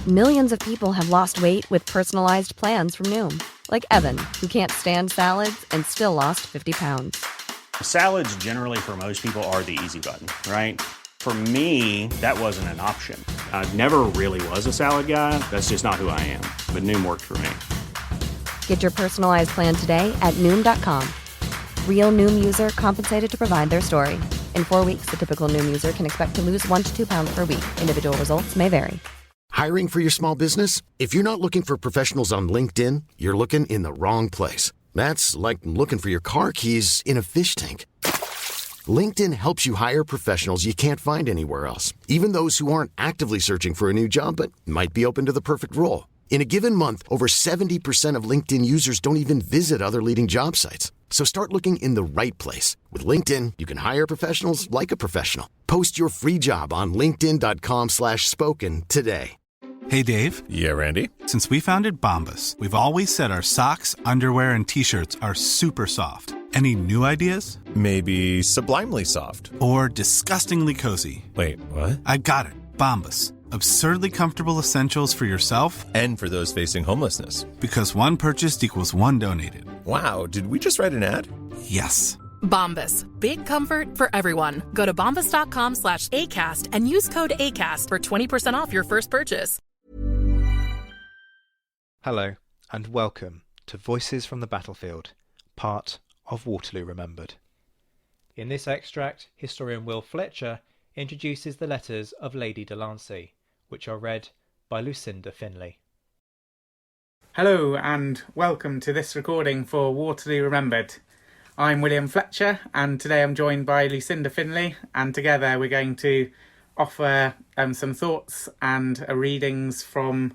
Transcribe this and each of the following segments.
Millions of people have lost weight with personalized plans from Noom. Like Evan, who can't stand salads and still lost 50 pounds. Salads generally for most people are the easy button, right? For me, that wasn't an option. I never really was a salad guy. That's just not who I am. But Noom worked for me. Get your personalized plan today at Noom.com. Real Noom user compensated to provide their story. In 4 weeks, the typical Noom user can expect to lose 1 to 2 pounds per week. Individual results may vary. Hiring for your small business? If you're not looking for professionals on LinkedIn, you're looking in the wrong place. That's like looking for your car keys in a fish tank. LinkedIn helps you hire professionals you can't find anywhere else, even those who aren't actively searching for a new job but might be open to the perfect role. In a given month, over 70% of LinkedIn users don't even visit other leading job sites. So start looking in the right place. With LinkedIn, you can hire professionals like a professional. Post your free job on linkedin.com/spoken today. Hey, Dave. Yeah, Randy. Since we founded Bombas, we've always said our socks, underwear, and T-shirts are super soft. Any new ideas? Maybe sublimely soft. Or disgustingly cozy. Wait, what? I got it. Bombas. Absurdly comfortable essentials for yourself and for those facing homelessness. Because one purchased equals one donated. Wow, did we just write an ad? Yes. Bombas. Big comfort for everyone. Go to bombas.com/ACAST and use code ACAST for 20% off your first purchase. Hello, and welcome to Voices from the Battlefield, part of Waterloo Remembered. In this extract, historian Will Fletcher introduces the letters of Lady de Lancey, which are read by Lucinda Finlay. Hello, and welcome to this recording for Waterloo Remembered. I'm William Fletcher, and today I'm joined by Lucinda Finlay, and together we're going to offer some thoughts and readings from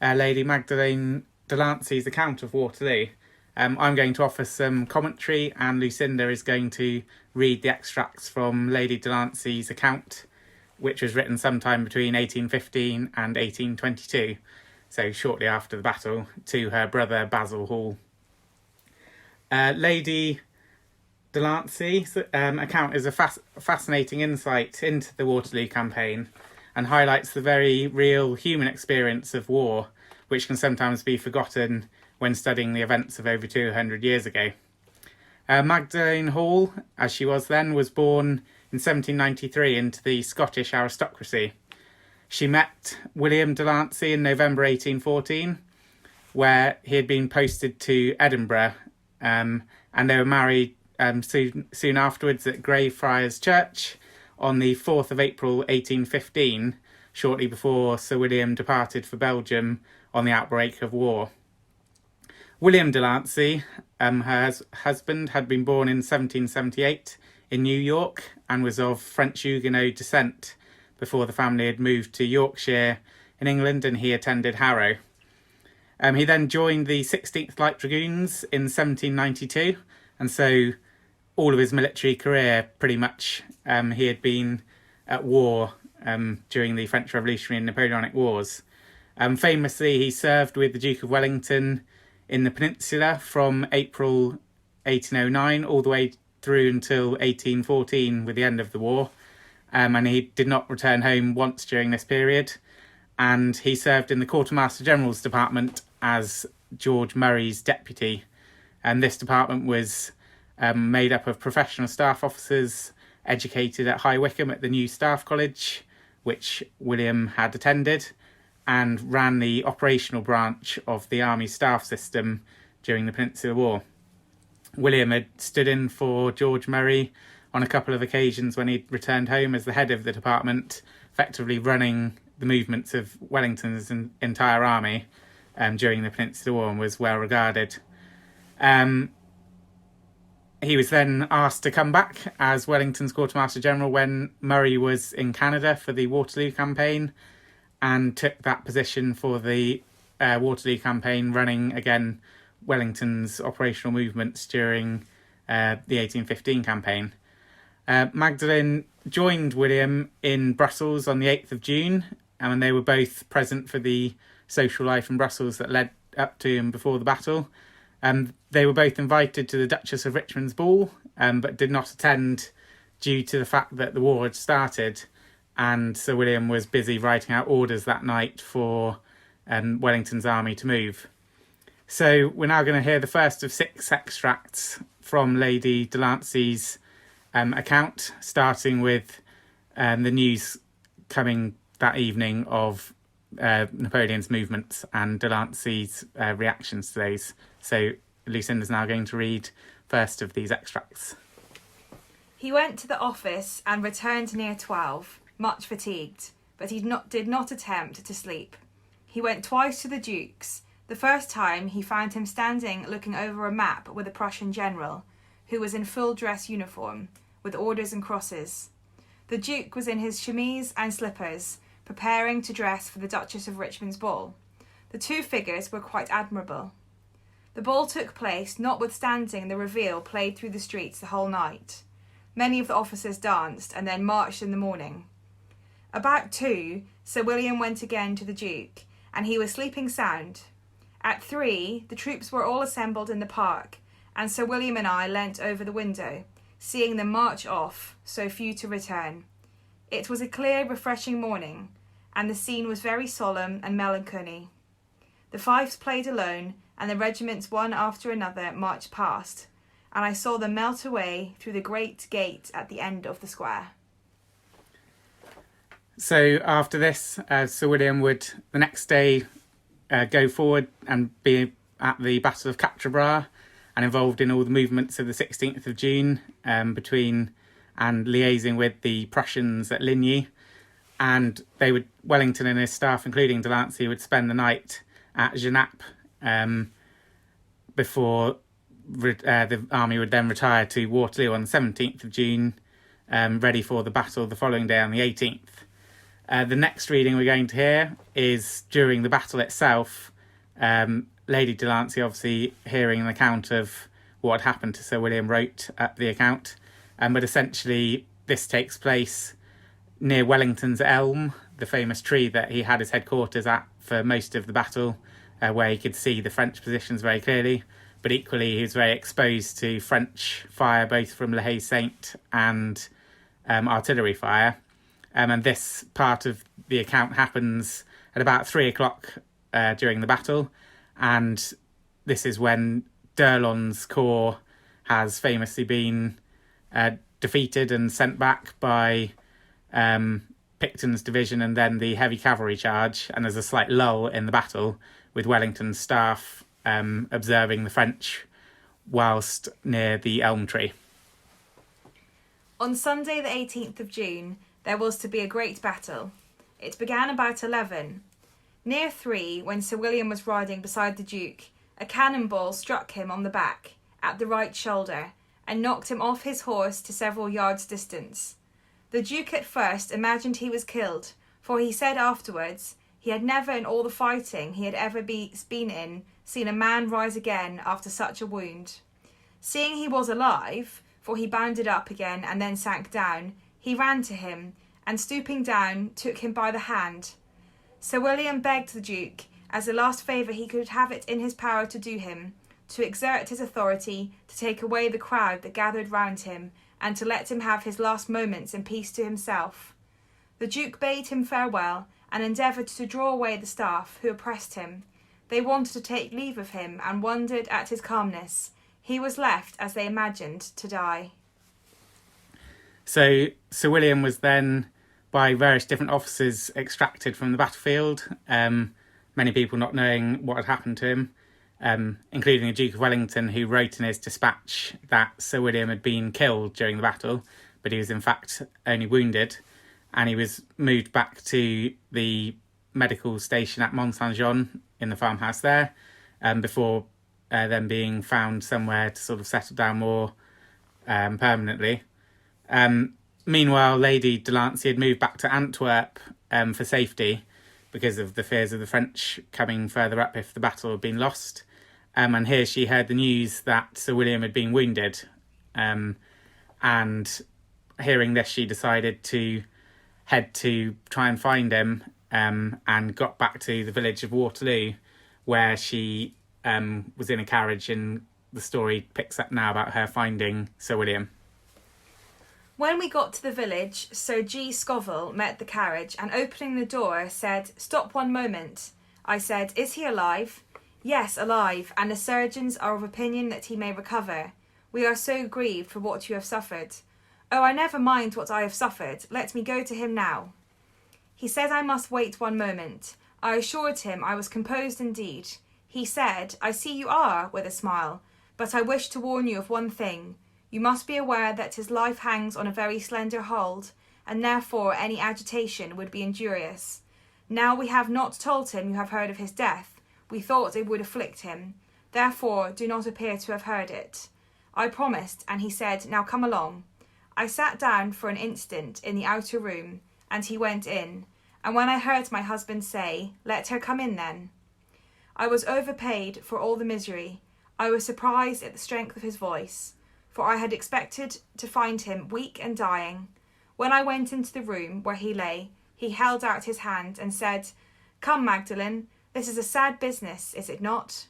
Lady Magdalene de Lancey's account of Waterloo. I'm going to offer some commentary, and Lucinda is going to read the extracts from Lady de Lancey's account, which was written sometime between 1815 and 1822, so shortly after the battle, to her brother Basil Hall. Lady de Lancey's account is a fascinating insight into the Waterloo campaign and highlights the very real human experience of war, which can sometimes be forgotten when studying the events of over 200 years ago. Magdalene Hall, as she was then, was born in 1793 into the Scottish aristocracy. She met William de Lancey in November 1814, where he had been posted to Edinburgh, and they were married soon afterwards at Greyfriars Church on the 4th of April 1815, shortly before Sir William departed for Belgium on the outbreak of war. William de Lancey, her husband, had been born in 1778 in New York and was of French Huguenot descent before the family had moved to Yorkshire in England, and he attended Harrow. He then joined the 16th Light Dragoons in 1792, and so all of his military career, pretty much, he had been at war during the French Revolutionary and Napoleonic Wars. Famously, he served with the Duke of Wellington in the Peninsula from April 1809 all the way through until 1814 with the end of the war. And he did not return home once during this period. And he served in the Quartermaster General's Department as George Murray's deputy. And this department was made up of professional staff officers educated at High Wycombe at the New Staff College, which William had attended, and ran the operational branch of the Army staff system during the Peninsular War. William had stood in for George Murray on a couple of occasions when he'd returned home as the head of the department, effectively running the movements of Wellington's entire army during the Peninsular War, and was well regarded. He was then asked to come back as Wellington's Quartermaster General when Murray was in Canada for the Waterloo campaign, and took that position for the Waterloo campaign, running again Wellington's operational movements during the 1815 campaign. Magdalene joined William in Brussels on the 8th of June, and they were both present for the social life in Brussels that led up to and before the battle. They were both invited to the Duchess of Richmond's ball, but did not attend due to the fact that the war had started, and Sir William was busy writing out orders that night for Wellington's army to move. So we're now going to hear the first of 6 extracts from Lady de Lancey's account, starting with the news coming that evening of Napoleon's movements and de Lancey's reactions to those. So Lucinda's now going to read first of these extracts. He went to the office and returned near 12, much fatigued, but he did not attempt to sleep. He went twice to the Duke's. The first time he found him standing looking over a map with a Prussian general, who was in full dress uniform, with orders and crosses. The Duke was in his chemise and slippers, preparing to dress for the Duchess of Richmond's ball. The 2 figures were quite admirable. The ball took place notwithstanding the reveille played through the streets the whole night. Many of the officers danced and then marched in the morning. About 2, Sir William went again to the Duke, and he was sleeping sound. At 3, the troops were all assembled in the park, and Sir William and I leant over the window, seeing them march off, so few to return. It was a clear, refreshing morning, and the scene was very solemn and melancholy. The fifes played alone, and the regiments one after another marched past, and I saw them melt away through the great gate at the end of the square. So after this, Sir William would the next day go forward and be at the Battle of Quatre Bras and involved in all the movements of the 16th of June between and liaising with the Prussians at Ligny. And Wellington and his staff, including de Lancey, would spend the night at Genappe before the army would then retire to Waterloo on the 17th of June, ready for the battle the following day on the 18th. The next reading we're going to hear is during the battle itself. Lady de Lancey, obviously hearing an account of what had happened to Sir William, wrote up the account. But essentially this takes place near Wellington's Elm, the famous tree that he had his headquarters at for most of the battle, where he could see the French positions very clearly. But equally he was very exposed to French fire, both from Le Haye-Saint and artillery fire. And this part of the account happens at about 3 o'clock during the battle. And this is when d'Erlon's corps has famously been defeated and sent back by Picton's division and then the heavy cavalry charge. And there's a slight lull in the battle with Wellington's staff observing the French whilst near the elm tree. On Sunday the 18th of June, there was to be a great battle. It began about 11. Near 3, when Sir William was riding beside the Duke, a cannonball struck him on the back, at the right shoulder, and knocked him off his horse to several yards' distance. The Duke at first imagined he was killed, for he said afterwards he had never in all the fighting he had ever been in seen a man rise again after such a wound. Seeing he was alive, for he bounded up again and then sank down, he ran to him, and stooping down, took him by the hand. Sir William begged the Duke, as the last favour he could have it in his power to do him, to exert his authority to take away the crowd that gathered round him, and to let him have his last moments in peace to himself. The Duke bade him farewell, and endeavoured to draw away the staff, who oppressed him. They wanted to take leave of him, and wondered at his calmness. He was left, as they imagined, to die. So Sir William was then, by various different officers, extracted from the battlefield, many people not knowing what had happened to him, including the Duke of Wellington, who wrote in his dispatch that Sir William had been killed during the battle, but he was in fact only wounded, and he was moved back to the medical station at Mont Saint-Jean in the farmhouse there, before then being found somewhere to sort of settle down more permanently. Meanwhile, Lady de Lancey had moved back to Antwerp for safety because of the fears of the French coming further up if the battle had been lost. And here she heard the news that Sir William had been wounded. And hearing this, she decided to head to try and find him, and got back to the village of Waterloo, where she was in a carriage, and the story picks up now about her finding Sir William. When we got to the village, Sir G. Scoville met the carriage and opening the door said, "Stop one moment." I said, "Is he alive?" "Yes, alive, and the surgeons are of opinion that he may recover. We are so grieved for what you have suffered." "Oh, I never mind what I have suffered. Let me go to him now." He said I must wait one moment. I assured him I was composed indeed. He said, "I see you are," with a smile, "but I wish to warn you of one thing. You must be aware that his life hangs on a very slender hold, and therefore any agitation would be injurious. Now we have not told him you have heard of his death. We thought it would afflict him. Therefore do not appear to have heard it." I promised, and he said, "Now come along." I sat down for an instant in the outer room, and he went in, and when I heard my husband say, "Let her come in then," I was overpaid for all the misery. I was surprised at the strength of his voice, for I had expected to find him weak and dying. When I went into the room where he lay, he held out his hand and said, "Come, Magdalen, this is a sad business, is it not?"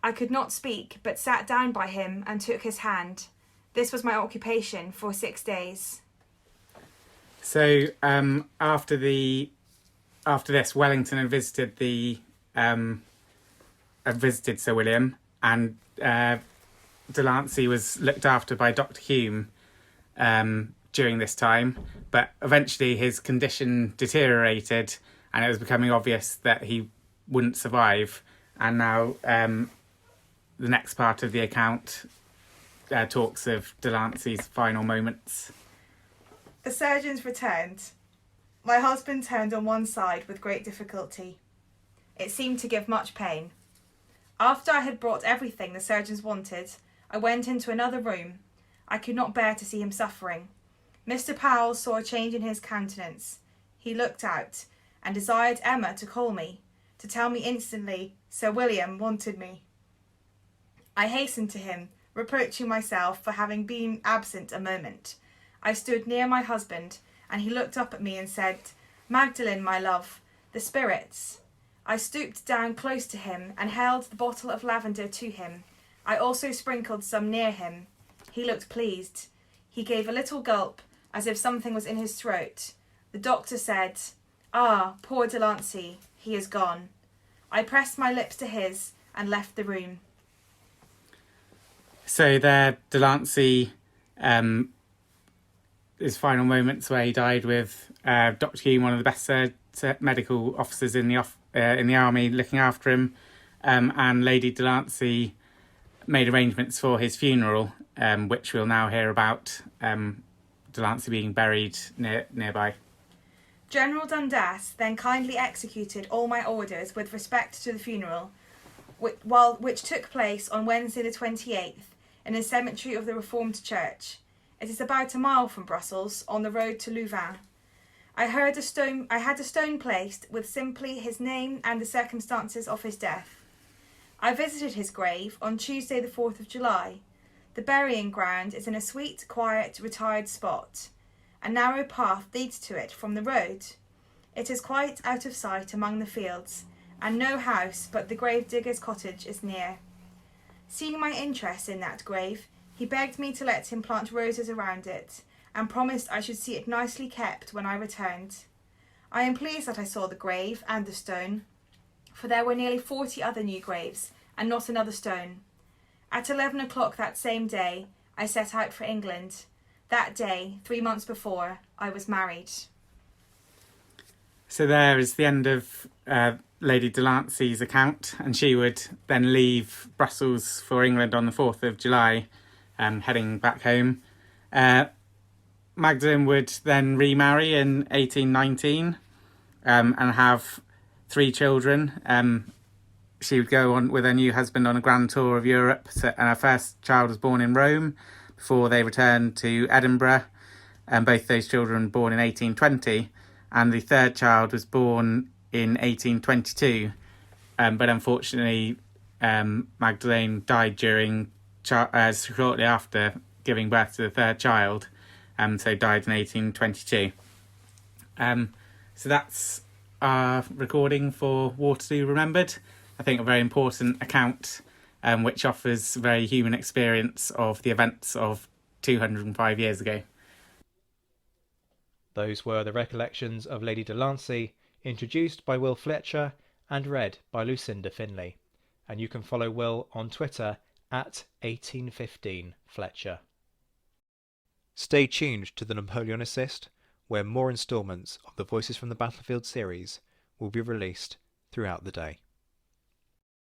I could not speak, but sat down by him and took his hand. This was my occupation for 6 days. So after this, Wellington had visited Sir William, and Delancey was looked after by Dr. Hume during this time, but eventually his condition deteriorated and it was becoming obvious that he wouldn't survive. And now the next part of the account talks of Delancey's final moments. The surgeons returned. My husband turned on one side with great difficulty. It seemed to give much pain. After I had brought everything the surgeons wanted, I went into another room. I could not bear to see him suffering. Mr. Powell saw a change in his countenance. He looked out, and desired Emma to call me, to tell me instantly Sir William wanted me. I hastened to him, reproaching myself for having been absent a moment. I stood near my husband, and he looked up at me and said, "Magdalen, my love, the spirits." I stooped down close to him and held the bottle of lavender to him. I also sprinkled some near him. He looked pleased. He gave a little gulp, as if something was in his throat. The doctor said, "Ah, poor Delancey, he is gone." I pressed my lips to his and left the room. So there, Delancey, his final moments where he died with Dr. Hume, one of the best medical officers in the army, looking after him, and Lady Delancey made arrangements for his funeral, which we'll now hear about. Delancey being buried nearby. General Dundas then kindly executed all my orders with respect to the funeral, which took place on Wednesday the 28th in the cemetery of the Reformed Church. It is about a mile from Brussels, on the road to Louvain. I had a stone placed with simply his name and the circumstances of his death. I visited his grave on Tuesday the 4th of July. The burying ground is in a sweet, quiet, retired spot. A narrow path leads to it from the road. It is quite out of sight among the fields, and no house but the grave digger's cottage is near. Seeing my interest in that grave, he begged me to let him plant roses around it, and promised I should see it nicely kept when I returned. I am pleased that I saw the grave and the stone, for there were nearly 40 other new graves, and not another stone. At 11 o'clock that same day, I set out for England. That day, 3 months before, I was married. So there is the end of Lady Delancey's account, and she would then leave Brussels for England on the 4th of July, heading back home. Magdalen would then remarry in 1819 and have 3 children. She would go on with her new husband on a grand tour of Europe, and her first child was born in Rome before they returned to Edinburgh, and both those children born in 1820, and the third child was born in 1822, but unfortunately Magdalene died shortly after giving birth to the third child, so died in 1822. So that's our recording for Waterloo Remembered. I think a very important account which offers a very human experience of the events of 205 years ago. Those were the recollections of Lady de Lancey, introduced by Will Fletcher and read by Lucinda Finley. And you can follow Will on Twitter at 1815Fletcher. Stay tuned to the Napoleon Assist, where more instalments of the Voices from the Battlefield series will be released throughout the day.